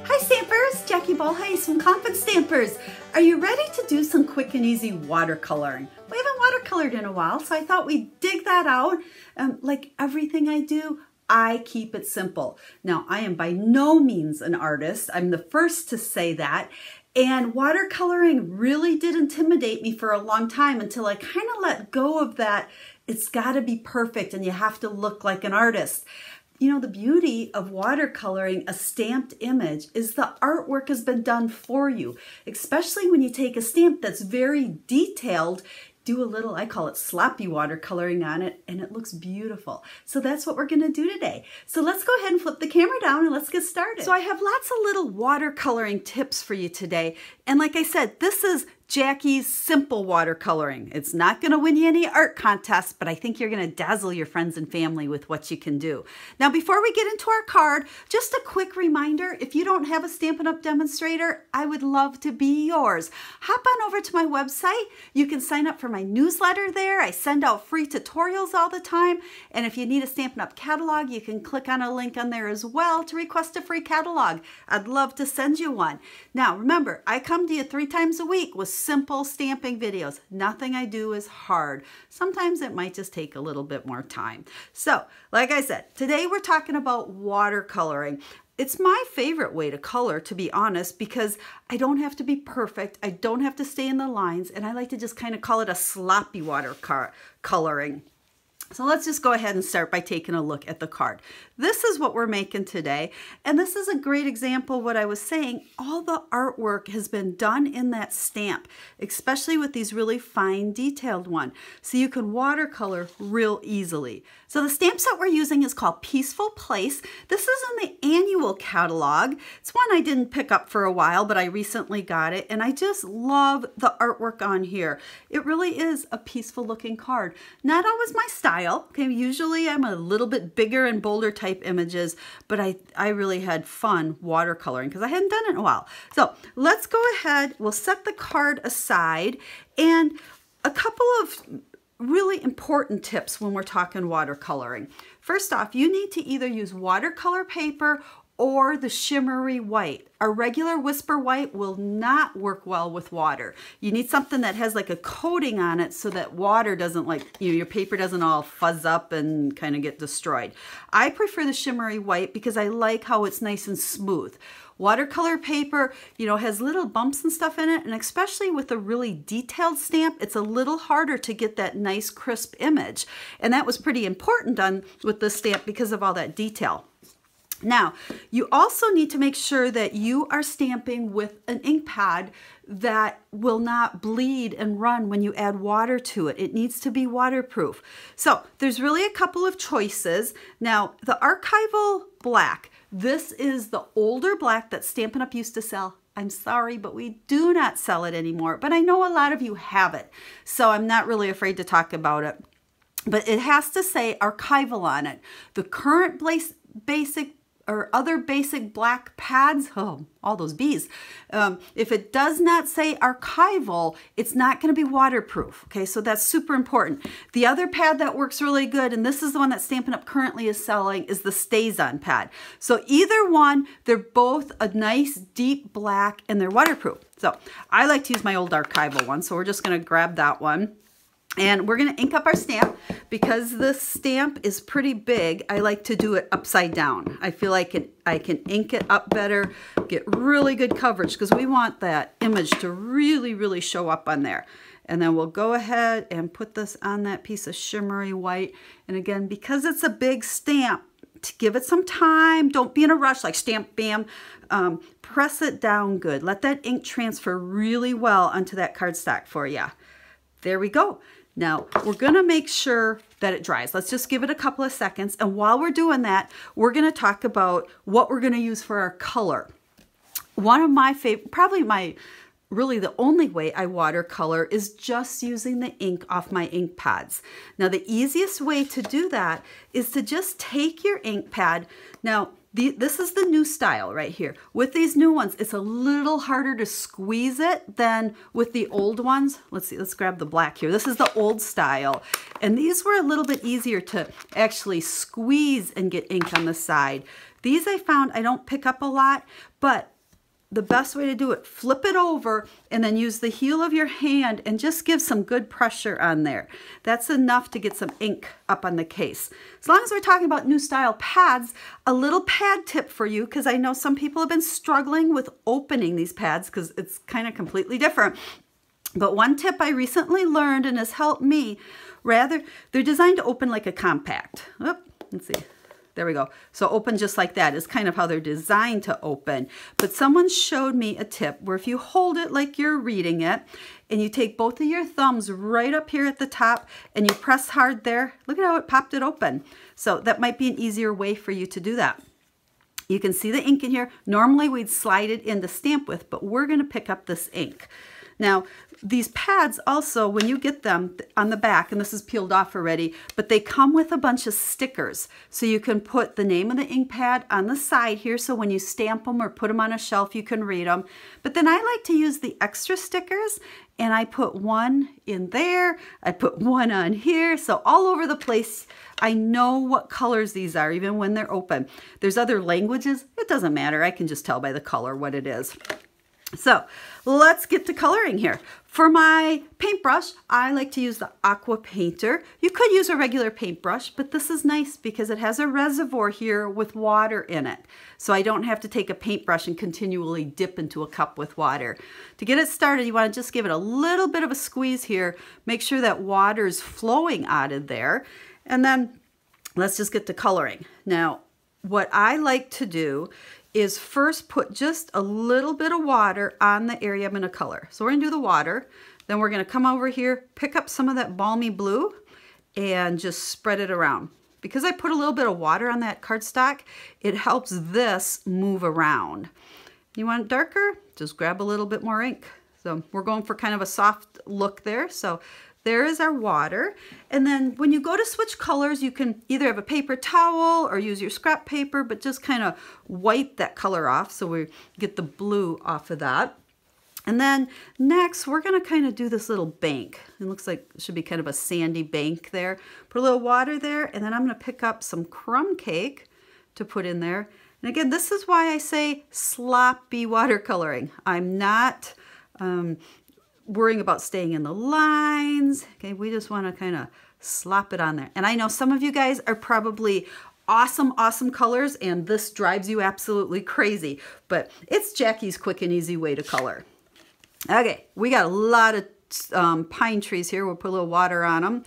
Hi Stampers, Jackie Bolhuis from Klompen Stampers. Are you ready to do some quick and easy watercoloring? We haven't watercolored in a while, so I thought we'd dig that out. Like everything I do, I keep it simple. Now, I am by no means an artist. I'm the first to say that. And watercoloring really did intimidate me for a long time until I kind of let go of that. It's got to be perfect and you have to look like an artist. You know, the beauty of watercoloring a stamped image is the artwork has been done for you, especially when you take a stamp that's very detailed. Do a little, I call it sloppy watercoloring on it, and it looks beautiful. So that's what we're gonna do today. So let's go ahead and flip the camera down and let's get started. So I have lots of little watercoloring tips for you today. And like I said, this is Jackie's simple watercoloring. It's not gonna win you any art contests, but I think you're gonna dazzle your friends and family with what you can do. Now, before we get into our card, just a quick reminder, if you don't have a Stampin' Up! Demonstrator, I would love to be yours. Hop on over to my website. You can sign up for my newsletter there. I send out free tutorials all the time. And if you need a Stampin' Up! Catalog, you can click on a link on there as well to request a free catalog. I'd love to send you one. Now, remember, I come to you 3 times a week with simple stamping videos. Nothing I do is hard. Sometimes it might just take a little bit more time. So, like I said, today we're talking about watercoloring. It's my favorite way to color, to be honest, because I don't have to be perfect. I don't have to stay in the lines, and I like to just kind of call it a sloppy watercoloring. So let's just go ahead and start by taking a look at the card. This is what we're making today, and this is a great example of what I was saying. All the artwork has been done in that stamp, especially with these really fine detailed one. So you can watercolor real easily. So the stamp set we're using is called Peaceful Place. This is in the annual catalog. It's one I didn't pick up for a while, but I recently got it, and I just love the artwork on here. It really is a peaceful looking card. Not always my style. Okay, usually I'm a little bit bigger and bolder type images, but I really had fun watercoloring because I hadn't done it in a while. So let's go ahead, we'll set the card aside, and a couple of really important tips when we're talking watercoloring. First off, you need to either use watercolor paper or the shimmery white. A regular whisper white will not work well with water. You need something that has like a coating on it so that water doesn't, like, you know, your paper doesn't all fuzz up and kind of get destroyed. I prefer the shimmery white because I like how it's nice and smooth. Watercolor paper, you know, has little bumps and stuff in it, and especially with a really detailed stamp, it's a little harder to get that nice crisp image. And that was pretty important with this stamp because of all that detail. Now, you also need to make sure that you are stamping with an ink pad that will not bleed and run when you add water to it. It needs to be waterproof. So there's really a couple of choices. Now, the Archival Black, this is the older black that Stampin' Up! Used to sell. I'm sorry, but we do not sell it anymore. But I know a lot of you have it, so I'm not really afraid to talk about it. But it has to say Archival on it. The current basic or other basic black pads, oh, all those bees. If it does not say Archival, it's not going to be waterproof. Okay, so that's super important. The other pad that works really good, and this is the one that Stampin' Up! Currently is selling, is the Stays On pad. So either one, they're both a nice deep black and they're waterproof. So I like to use my old Archival one, so we're just going to grab that one. And we're going to ink up our stamp. Because this stamp is pretty big, I like to do it upside down. I feel like I can ink it up better, get really good coverage, because we want that image to really, really show up on there. And then we'll go ahead and put this on that piece of shimmery white. And again, because it's a big stamp, to give it some time, don't be in a rush, like stamp, bam. Press it down good. Let that ink transfer really well onto that cardstock for you. There we go. Now, we're going to make sure that it dries. Let's just give it a couple of seconds. And while we're doing that, we're going to talk about what we're going to use for our color. One of my favorite, probably really the only way I watercolor is just using the ink off my ink pads. Now, the easiest way to do that is to just take your ink pad. Now, This is the new style right here. With these new ones, it's a little harder to squeeze it than with the old ones. Let's see, let's grab the black here. This is the old style. And these were a little bit easier to actually squeeze and get ink on the side. These I found I don't pick up a lot, but the best way to do it, flip it over and then use the heel of your hand and just give some good pressure on there. That's enough to get some ink up on the case. As long as we're talking about new style pads, a little pad tip for you, because I know some people have been struggling with opening these pads because it's kind of completely different. But one tip I recently learned and has helped me, they're designed to open like a compact. Let's see. There we go. So open just like that is kind of how they're designed to open. But someone showed me a tip where if you hold it like you're reading it and you take both of your thumbs right up here at the top and you press hard there, look at how it popped it open. So that might be an easier way for you to do that. You can see the ink in here. Normally we'd slide it in to stamp with, but we're going to pick up this ink. Now, these pads also, when you get them on the back, and this is peeled off already, but they come with a bunch of stickers. So you can put the name of the ink pad on the side here, so when you stamp them or put them on a shelf, you can read them. But then I like to use the extra stickers, and I put one in there, I put one on here, so all over the place. I know what colors these are, even when they're open. There's other languages, it doesn't matter. I can just tell by the color what it is. So let's get to coloring here. For my paintbrush, I like to use the Aqua Painter. You could use a regular paintbrush, but this is nice because it has a reservoir here with water in it. So I don't have to take a paintbrush and continually dip into a cup with water. To get it started, you want to just give it a little bit of a squeeze here. Make sure that water is flowing out of there. And then let's just get to coloring. Now, what I like to do is first put just a little bit of water on the area I'm going to color. So we're going to do the water, then we're going to come over here, pick up some of that balmy blue and just spread it around. Because I put a little bit of water on that cardstock, it helps this move around. You want it darker? Just grab a little bit more ink. So we're going for kind of a soft look there. So there is our water. And then when you go to switch colors, you can either have a paper towel or use your scrap paper, but just kind of wipe that color off so we get the blue off of that. And then next, we're going to kind of do this little bank. It looks like it should be kind of a sandy bank there. Put a little water there, and then I'm going to pick up some crumb cake to put in there. And again, this is why I say sloppy watercoloring. I'm not worrying about staying in the lines. Okay, we just want to kind of slop it on there. And I know some of you guys are probably awesome colors, and this drives you absolutely crazy, but it's Jackie's quick and easy way to color. Okay, we got a lot of pine trees here. We'll put a little water on them.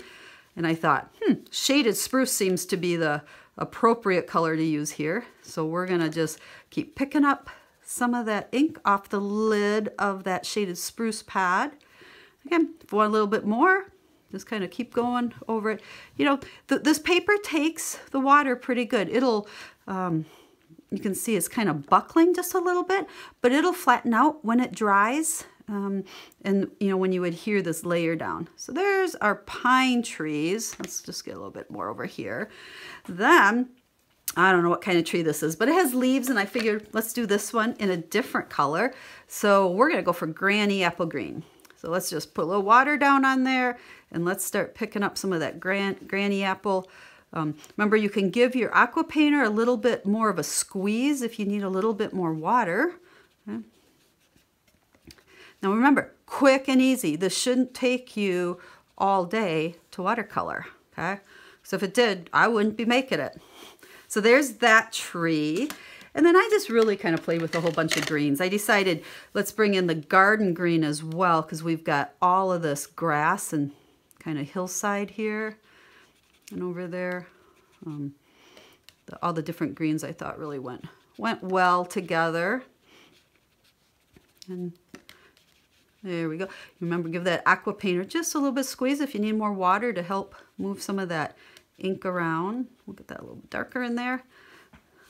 And I thought, shaded spruce seems to be the appropriate color to use here. So we're gonna just keep picking up some of that ink off the lid of that shaded spruce pad. Again, if you want a little bit more, just kind of keep going over it. You know, this paper takes the water pretty good. It'll, you can see it's kind of buckling just a little bit, but it'll flatten out when it dries. And you know, when you adhere this layer down. So there's our pine trees. Let's just get a little bit more over here. Then, I don't know what kind of tree this is, but it has leaves, and I figured let's do this one in a different color. So we're gonna go for Granny Apple Green. So let's just put a little water down on there, and let's start picking up some of that Granny Apple. Remember, you can give your Aqua Painter a little bit more of a squeeze if you need a little bit more water. Okay. Now remember, quick and easy. This shouldn't take you all day to watercolor, okay? So if it did, I wouldn't be making it. So there's that tree. And then I just really kind of played with a whole bunch of greens. I decided let's bring in the garden green as well, because we've got all of this grass and kind of hillside here and over there. All the different greens I thought really went well together. And there we go. Remember, give that Aqua Painter just a little bit squeeze if you need more water to help move some of that ink around. We'll get that a little bit darker in there.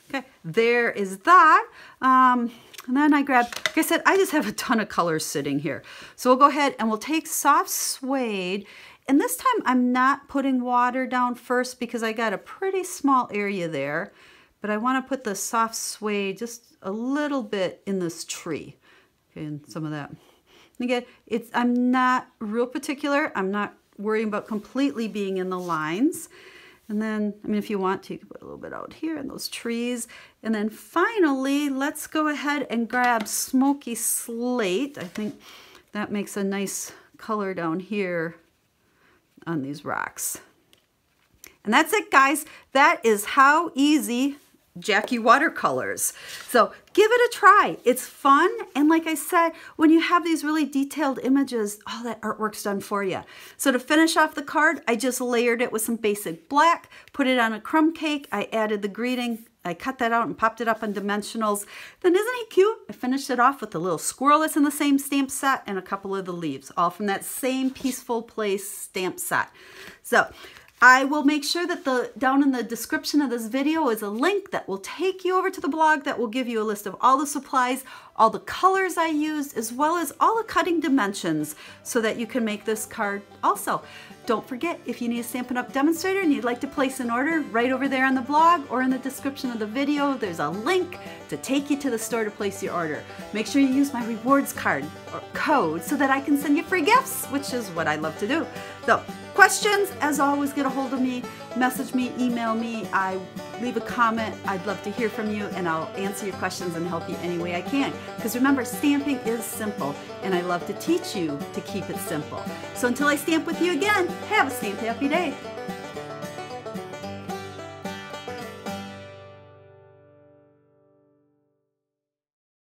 Okay, there is that. And then I grabbed, like I said, I just have a ton of colors sitting here. So we'll go ahead and we'll take soft suede. And this time I'm not putting water down first because I got a pretty small area there. but I want to put the soft suede just a little bit in this tree. Okay, and some of that. And again, I'm not real particular. I'm not worrying about completely being in the lines. And then, I mean, if you want to, you can put a little bit out here in those trees. And then finally, let's go ahead and grab Smoky Slate. I think that makes a nice color down here on these rocks. And that's it, guys. That is how easy Jackie watercolors. So give it a try. It's fun. And like I said, when you have these really detailed images, all that artwork's done for you. So to finish off the card, I just layered it with some basic black, put it on a crumb cake. I added the greeting. I cut that out and popped it up on dimensionals. Then isn't he cute? I finished it off with a little squirrel that's in the same stamp set and a couple of the leaves, all from that same Peaceful Place stamp set. So I will make sure that down in the description of this video is a link that will take you over to the blog that will give you a list of all the supplies, all the colors I used, as well as all the cutting dimensions so that you can make this card also. Don't forget, if you need a Stampin' Up! Demonstrator and you'd like to place an order, right over there on the blog or in the description of the video, there's a link to take you to the store to place your order. Make sure you use my rewards card or code so that I can send you free gifts, which is what I love to do. So, questions, as always, get a hold of me, message me, email me, leave a comment. I'd love to hear from you, and I'll answer your questions and help you any way I can. Because remember, stamping is simple, and I love to teach you to keep it simple. So until I stamp with you again, have a stamp happy day.